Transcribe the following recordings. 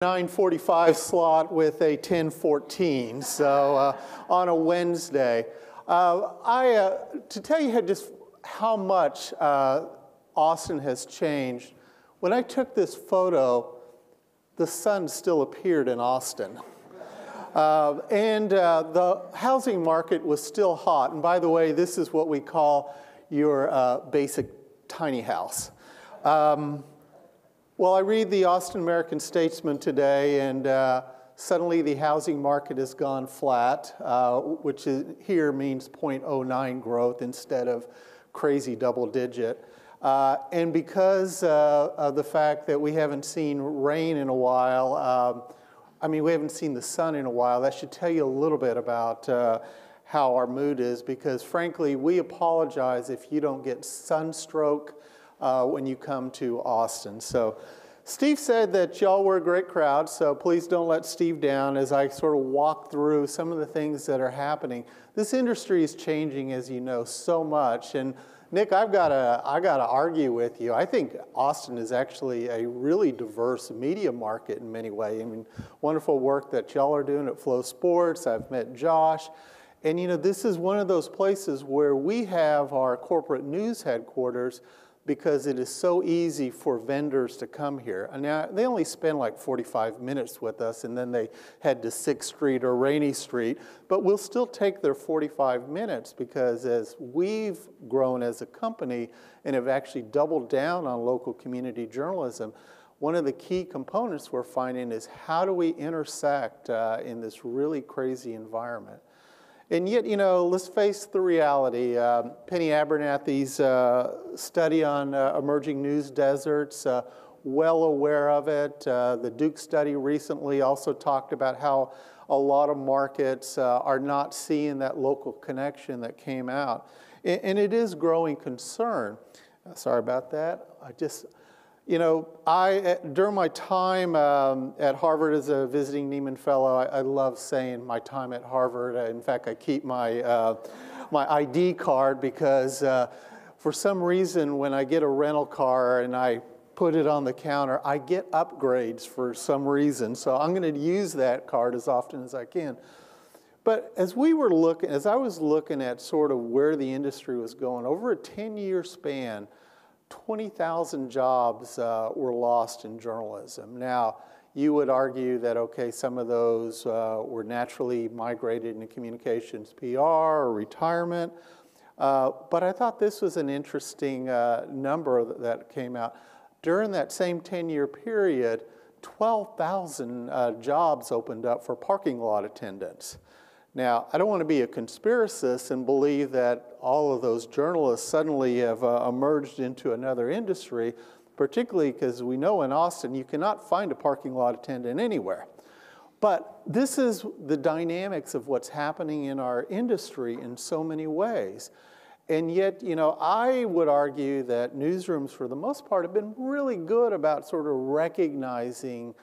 9:45 slot with a 10:14, so on a Wednesday. To tell you just how much Austin has changed, when I took this photo, the sun still appeared in Austin. The housing market was still hot. And by the way, this is what we call your basic tiny house. Well, I read the Austin American-Statesman today, and suddenly the housing market has gone flat, which here means 0.09 growth instead of crazy double-digit. And because of the fact that we haven't seen rain in a while, we haven't seen the sun in a while, that should tell you a little bit about how our mood is, because frankly, we apologize if you don't get sunstroke when you come to Austin. So Steve said that y'all were a great crowd, so please don't let Steve down as I sort of walk through some of the things that are happening. This industry is changing, as you know, so much. And Nick, I gotta argue with you. I think Austin is actually a really diverse media market in many ways. I mean, wonderful work that y'all are doing at Flow Sports. I've met Josh. And this is one of those places where we have our corporate news headquarters because it is so easy for vendors to come here. And now they only spend like 45 minutes with us, and then they head to 6th Street or Rainey Street. But we'll still take their 45 minutes because as we've grown as a company and have actually doubled down on local community journalism, one of the key components we're finding is how do we intersect in this really crazy environment? And yet, let's face the reality. Penny Abernathy's study on emerging news deserts, well aware of it. The Duke study recently also talked about how a lot of markets are not seeing that local connection that came out. And it is growing concern. Sorry about that. During my time at Harvard as a visiting Nieman Fellow, I love saying my time at Harvard. In fact, I keep my ID card because for some reason, when I get a rental car and I put it on the counter, I get upgrades for some reason. So I'm going to use that card as often as I can. But as I was looking at sort of where the industry was going, over a 10-year span, 20,000 jobs were lost in journalism. Now, you would argue that, okay, some of those were naturally migrated into communications PR or retirement. But I thought this was an interesting number that came out. During that same 10-year period, 12,000 jobs opened up for parking lot attendants. Now, I don't want to be a conspiracist and believe that all of those journalists suddenly have emerged into another industry, particularly because we know in Austin you cannot find a parking lot attendant anywhere. But this is the dynamics of what's happening in our industry in so many ways. And yet, I would argue that newsrooms, for the most part, have been really good about sort of recognizing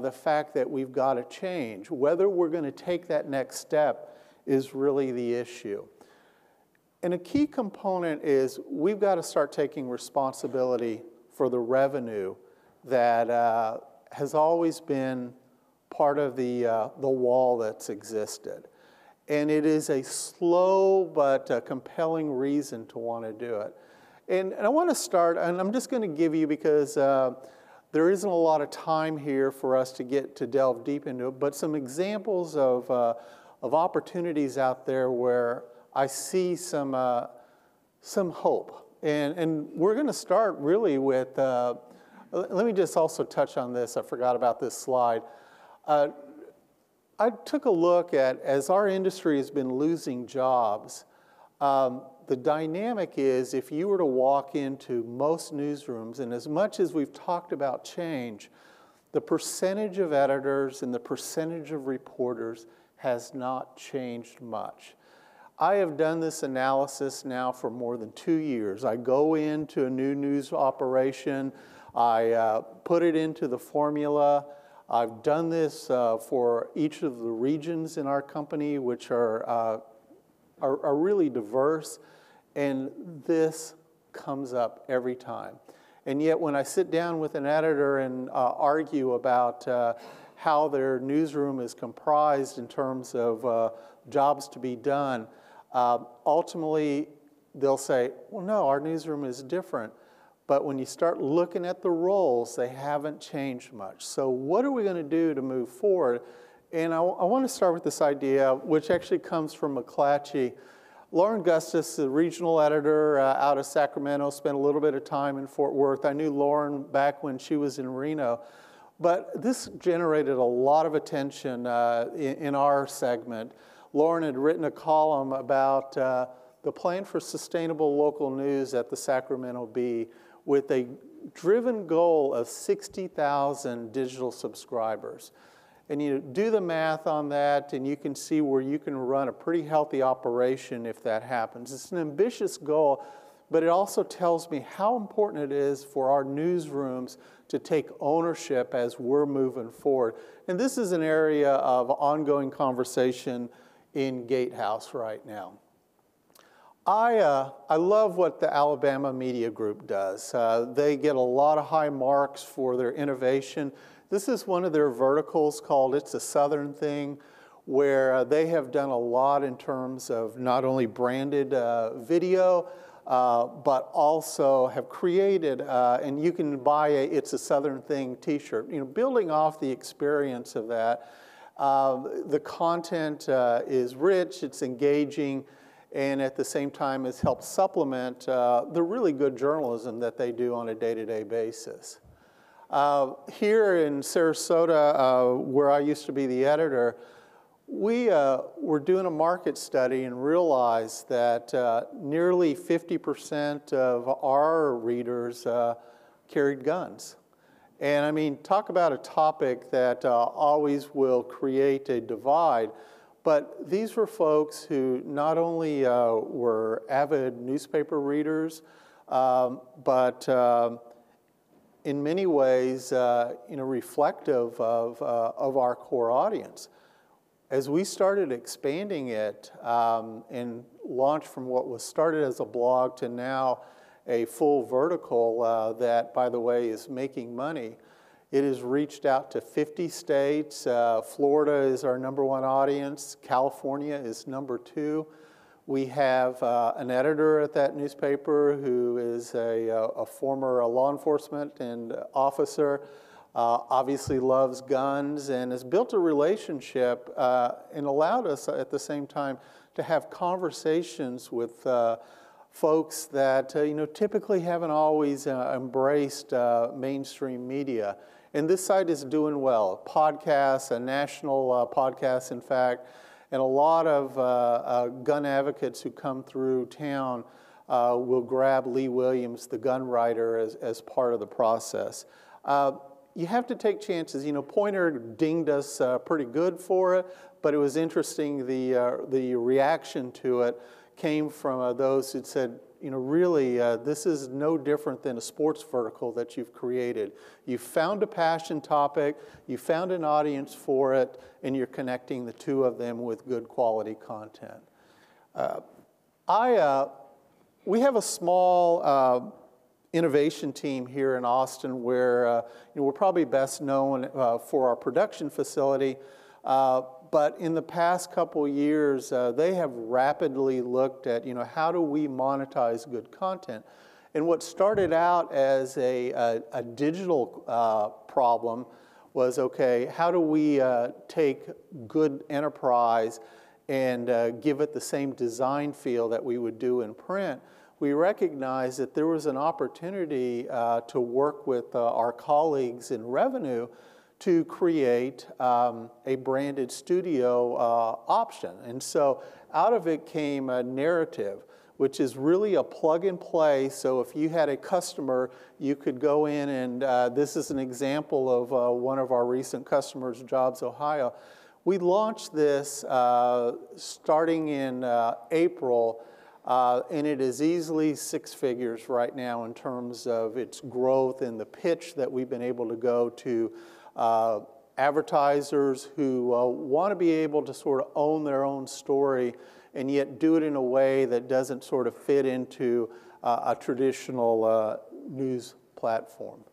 the fact that we've got to change. Whether we're going to take that next step is really the issue. And a key component is we've got to start taking responsibility for the revenue that has always been part of the wall that's existed. And it is a slow but compelling reason to want to do it. And I want to start, and I'm just going to give you, because there isn't a lot of time here for us to delve deep into it, but some examples of opportunities out there where I see some hope. And we're going to start really with, let me just also touch on this. I forgot about this slide. I took a look at, as our industry has been losing jobs, the dynamic is if you were to walk into most newsrooms, and as much as we've talked about change, the percentage of editors and the percentage of reporters has not changed much. I have done this analysis now for more than 2 years. I go into a new news operation, I put it into the formula. I've done this for each of the regions in our company, which are really diverse. And this comes up every time. And yet when I sit down with an editor and argue about how their newsroom is comprised in terms of jobs to be done, ultimately they'll say, well, no, our newsroom is different. But when you start looking at the roles, they haven't changed much. So what are we going to do to move forward? And I want to start with this idea, which actually comes from McClatchy. Lauren Gustus, the regional editor out of Sacramento, spent a little bit of time in Fort Worth. I knew Lauren back when she was in Reno. But this generated a lot of attention in our segment. Lauren had written a column about the plan for sustainable local news at the Sacramento Bee, with a driven goal of 60,000 digital subscribers. And you do the math on that, and you can see where you can run a pretty healthy operation if that happens. It's an ambitious goal, but it also tells me how important it is for our newsrooms to take ownership as we're moving forward. And this is an area of ongoing conversation in Gatehouse right now. I love what the Alabama Media Group does. They get a lot of high marks for their innovation. This is one of their verticals called It's a Southern Thing, where they have done a lot in terms of not only branded video, but also have created, and you can buy a It's a Southern Thing t-shirt. You know, building off the experience of that, the content is rich, it's engaging, and at the same time has helped supplement the really good journalism that they do on a day-to-day basis. Here in Sarasota, where I used to be the editor, we were doing a market study and realized that nearly 50% of our readers carried guns. And I mean, talk about a topic that always will create a divide. But these were folks who not only were avid newspaper readers, but in many ways, reflective of our core audience. As we started expanding it and launched from what was started as a blog to now a full vertical that, by the way, is making money, it has reached out to 50 states. Florida is our #1 audience. California is #2. We have an editor at that newspaper who is a former law enforcement and officer, obviously loves guns, and has built a relationship and allowed us at the same time to have conversations with folks that typically haven't always embraced mainstream media. And this site is doing well. Podcasts, a national podcast, in fact, and a lot of gun advocates who come through town will grab Lee Williams, the gun writer, as part of the process. You have to take chances. Poynter dinged us pretty good for it, but it was interesting, the reaction to it came from those who'd said, really, this is no different than a sports vertical that you've created. You found a passion topic, you found an audience for it, and you're connecting the two of them with good quality content. We have a small innovation team here in Austin where we're probably best known for our production facility. But in the past couple years, they have rapidly looked at, how do we monetize good content? And what started out as a digital problem was, okay, how do we take good enterprise and give it the same design feel that we would do in print? We recognized that there was an opportunity to work with our colleagues in revenue to create a branded studio option. And so out of it came a narrative, which is really a plug and play. So if you had a customer, you could go in and this is an example of one of our recent customers, Jobs Ohio. We launched this starting in April, and it is easily 6 figures right now in terms of its growth and the pitch that we've been able to go to advertisers who want to be able to sort of own their own story and yet do it in a way that doesn't sort of fit into a traditional news platform.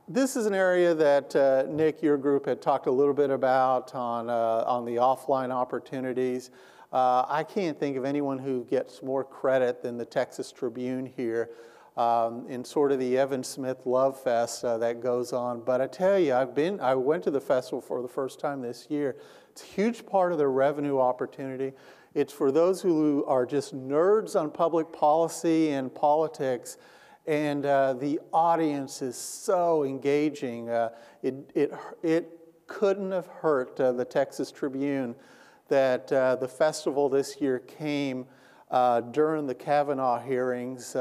This is an area that Nick, your group, had talked a little bit about on the offline opportunities. I can't think of anyone who gets more credit than the Texas Tribune here in sort of the Evan Smith Love Fest that goes on. But I tell you, I went to the festival for the first time this year. It's a huge part of the revenue opportunity. It's for those who are just nerds on public policy and politics. And the audience is so engaging. It couldn't have hurt the Texas Tribune that the festival this year came during the Kavanaugh hearings.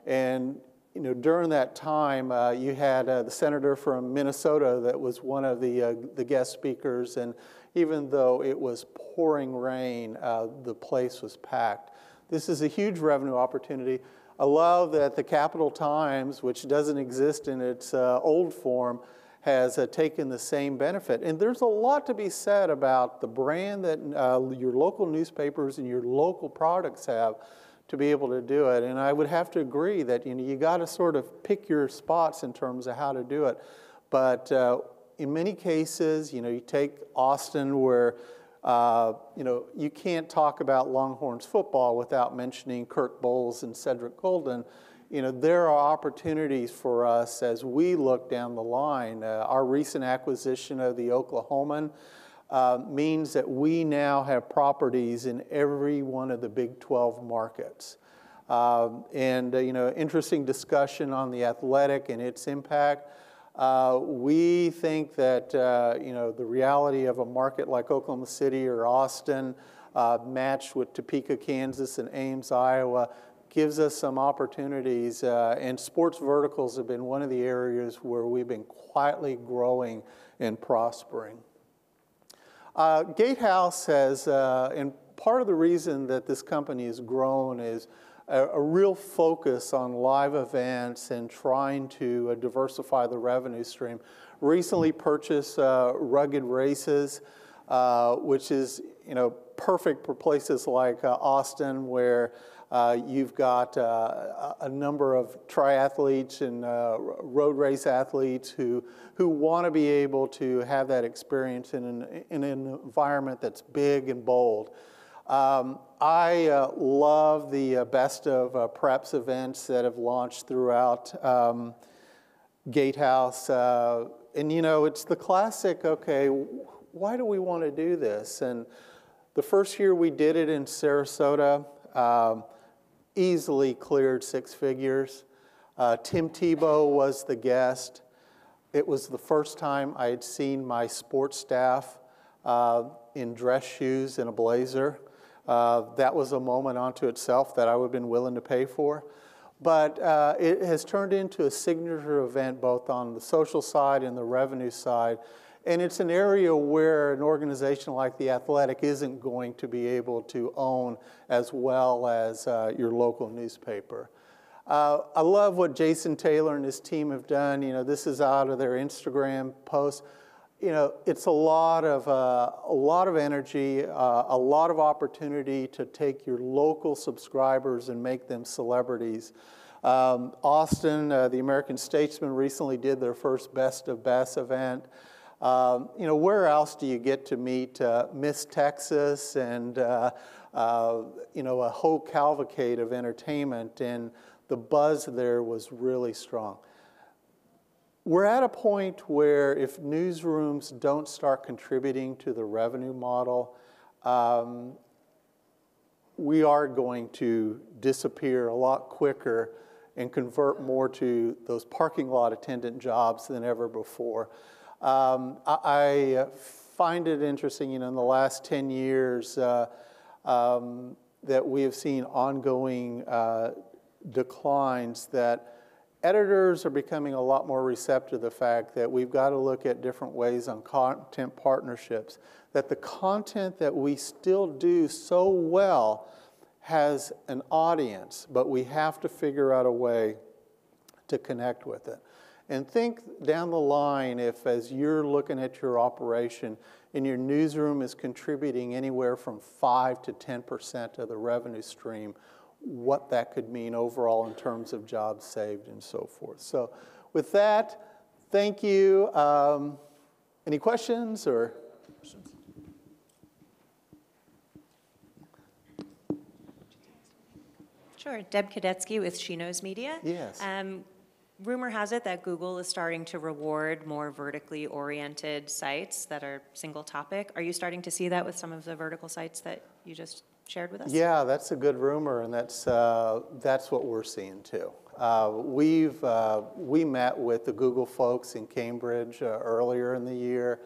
And during that time, you had the senator from Minnesota that was one of the guest speakers. And even though it was pouring rain, the place was packed. This is a huge revenue opportunity. I love that the Capital Times, which doesn't exist in its old form, has taken the same benefit. And there's a lot to be said about the brand that your local newspapers and your local products have to be able to do it. And I would have to agree that you got to sort of pick your spots in terms of how to do it. But in many cases, you take Austin where you can't talk about Longhorns football without mentioning Kirk Bohls and Cedric Golden. There are opportunities for us as we look down the line. Our recent acquisition of the Oklahoman means that we now have properties in every one of the Big 12 markets. Interesting discussion on the Athletic and its impact. We think that the reality of a market like Oklahoma City or Austin, matched with Topeka, Kansas, and Ames, Iowa, gives us some opportunities. And sports verticals have been one of the areas where we've been quietly growing and prospering. Gatehouse has, and part of the reason that this company has grown is a real focus on live events and trying to diversify the revenue stream. Recently purchased Rugged Races, which is perfect for places like Austin, where you've got a number of triathletes and road race athletes who want to be able to have that experience in an environment that's big and bold. I love the best of preps events that have launched throughout Gatehouse. And it's the classic, okay, why do we want to do this? And the first year we did it in Sarasota, easily cleared 6 figures. Tim Tebow was the guest. It was the first time I had seen my sports staff in dress shoes and a blazer. That was a moment unto itself that I would have been willing to pay for. But it has turned into a signature event both on the social side and the revenue side. And it's an area where an organization like The Athletic isn't going to be able to own as well as your local newspaper. I love what Jason Taylor and his team have done. This is out of their Instagram post. It's a lot of energy, a lot of opportunity to take your local subscribers and make them celebrities. Austin, the American Statesman recently did their first Best of Best event. Where else do you get to meet Miss Texas and a whole cavalcade of entertainment? And the buzz there was really strong. We're at a point where if newsrooms don't start contributing to the revenue model, we are going to disappear a lot quicker and convert more to those parking lot attendant jobs than ever before. I find it interesting, in the last 10 years that we have seen ongoing declines, that editors are becoming a lot more receptive to the fact that we've got to look at different ways on content partnerships, that the content that we still do so well has an audience, but we have to figure out a way to connect with it. And think down the line, if as you're looking at your operation and your newsroom is contributing anywhere from 5 to 10% of the revenue stream, what that could mean overall in terms of jobs saved and so forth. So with that, thank you. Any questions or? Sure. Deb Kadetsky with She Knows Media. Yes. Rumor has it that Google is starting to reward more vertically oriented sites that are single topic. Are you starting to see that with some of the vertical sites that you just shared with us? Yeah, that's a good rumor, and that's what we're seeing too. We met with the Google folks in Cambridge earlier in the year.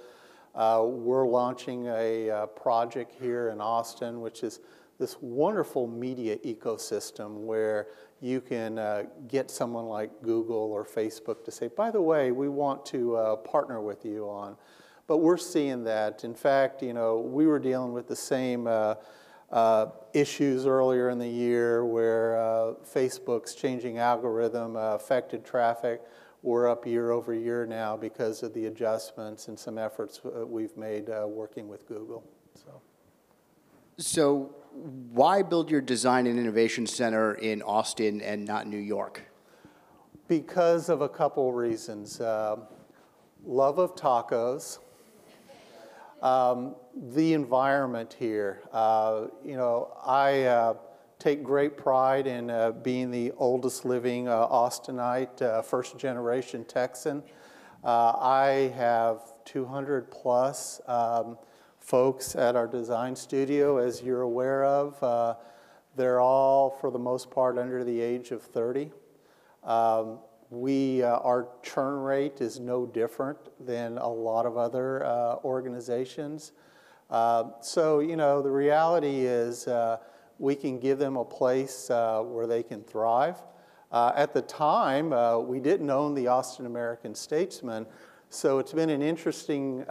We're launching a project here in Austin, which is this wonderful media ecosystem where you can get someone like Google or Facebook to say, by the way, we want to partner with you on. But we're seeing that. In fact, we were dealing with the same issues earlier in the year where Facebook's changing algorithm affected traffic. We're up year over year now because of the adjustments and some efforts we've made working with Google. So why build your design and innovation center in Austin and not New York? Because of a couple reasons. Love of tacos. The environment here. I take great pride in being the oldest living Austinite, first generation Texan. I have 200 plus folks at our design studio, as you're aware of. They're all, for the most part, under the age of 30. Our churn rate is no different than a lot of other organizations. So, the reality is we can give them a place where they can thrive. At the time, we didn't own the Austin American-Statesman, so it's been an interesting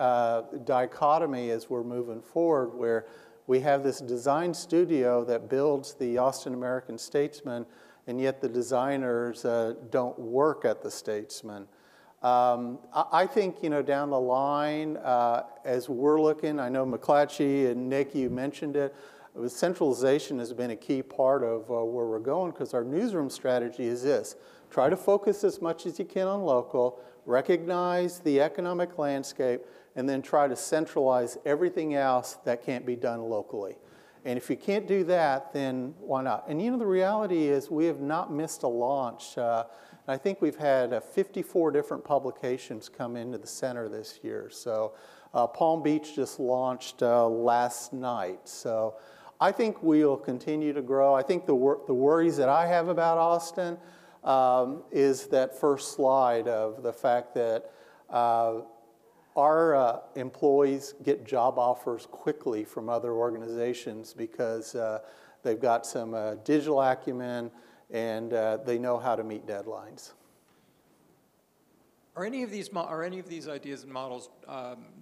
dichotomy as we're moving forward, where we have this design studio that builds the Austin American-Statesman, and yet the designers don't work at the Statesman. I think, down the line, as we're looking, I know McClatchy and Nick, you mentioned it, centralization has been a key part of where we're going, because our newsroom strategy is this: try to focus as much as you can on local, recognize the economic landscape, and then try to centralize everything else that can't be done locally. And if you can't do that, then why not? And the reality is we have not missed a launch. I think we've had 54 different publications come into the center this year. So Palm Beach just launched last night. So I think we'll continue to grow. I think the worries that I have about Austin is that first slide of the fact that our employees get job offers quickly from other organizations because they've got some digital acumen and they know how to meet deadlines. Are any of these ideas and models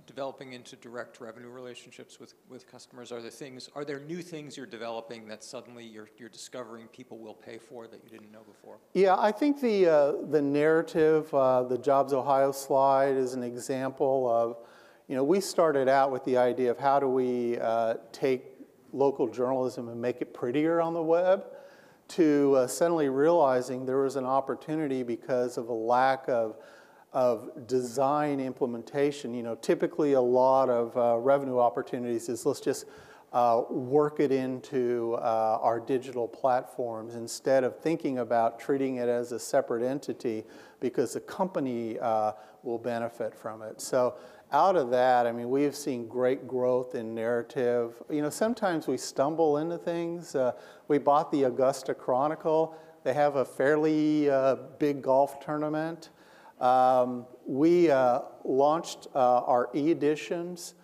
developing into direct revenue relationships with customers? Are there new things you're developing that suddenly you're discovering people will pay for that you didn't know before? Yeah, I think the narrative, the Jobs Ohio slide is an example of, we started out with the idea of how do we take local journalism and make it prettier on the web, to suddenly realizing there was an opportunity because of a lack of design implementation. Typically a lot of revenue opportunities is let's just work it into our digital platforms instead of thinking about treating it as a separate entity, because the company will benefit from it. So out of that, we have seen great growth in narrative. Sometimes we stumble into things. We bought the Augusta Chronicle. They have a fairly big golf tournament. We launched our e-editions,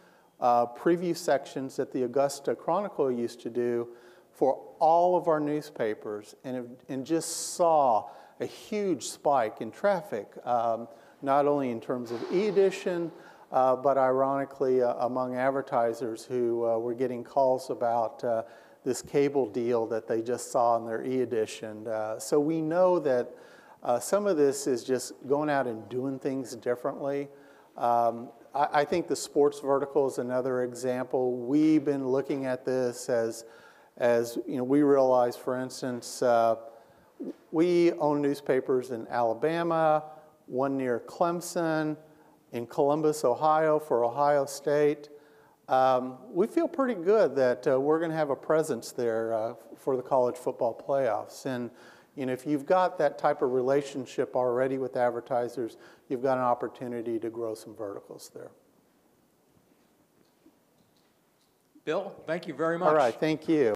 preview sections that the Augusta Chronicle used to do for all of our newspapers, and just saw a huge spike in traffic, not only in terms of e-edition, but ironically among advertisers who were getting calls about this cable deal that they just saw in their e-edition. So we know that some of this is just going out and doing things differently. I think the sports vertical is another example. We've been looking at this as as you know, we realize, for instance, we own newspapers in Alabama, one near Clemson, in Columbus, Ohio, for Ohio State. We feel pretty good that we're going to have a presence there for the college football playoffs. And you know, if you've got that type of relationship already with advertisers, you've got an opportunity to grow some verticals there. Bill, thank you very much. All right, thank you.